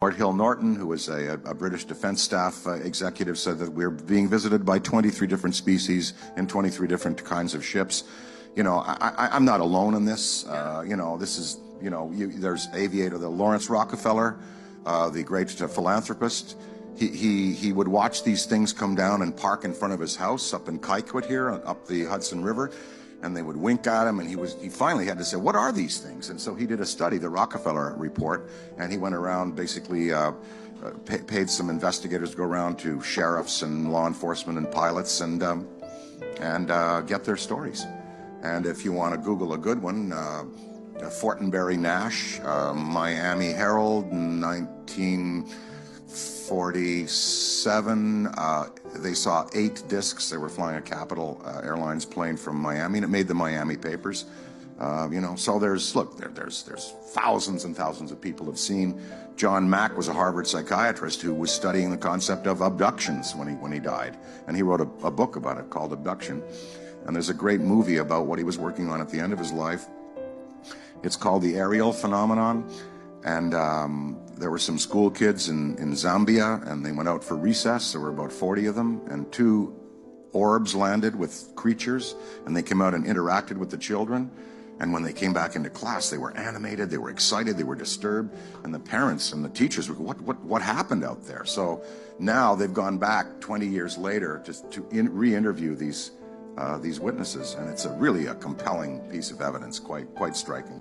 Lord Hill Norton, who was a British Defence Staff executive, said that we're being visited by 23 different species in 23 different kinds of ships. You know, I'm not alone in this. You know, this is, you know, there's aviator, the Lawrence Rockefeller, the great philanthropist. He would watch these things come down and park in front of his house up in Kykwit here, up the Hudson River, and they would wink at him, and he finally had to say, what are these things? And so he did a study, the Rockefeller Report, and he went around basically paid some investigators to go around to sheriffs and law enforcement and pilots and get their stories. And if you want to Google a good one, Fortenberry Nash, Miami Herald, 1947, they saw 8 discs. They were flying a Capital Airlines plane from Miami, and it made the Miami papers. You know, so there's thousands and thousands of people have seen. John Mack was a Harvard psychiatrist who was studying the concept of abductions when he died, and he wrote a book about it called Abduction. And there's a great movie about what he was working on at the end of his life. It's called The Ariel Phenomenon. And there were some school kids in Zambia, and they went out for recess. There were about 40 of them, and 2 orbs landed with creatures, and they came out and interacted with the children. And when they came back into class, they were animated, they were excited, they were disturbed, and the parents and the teachers were, what happened out there? So now they've gone back 20 years later just to re-interview these witnesses, and it's really a compelling piece of evidence, quite striking.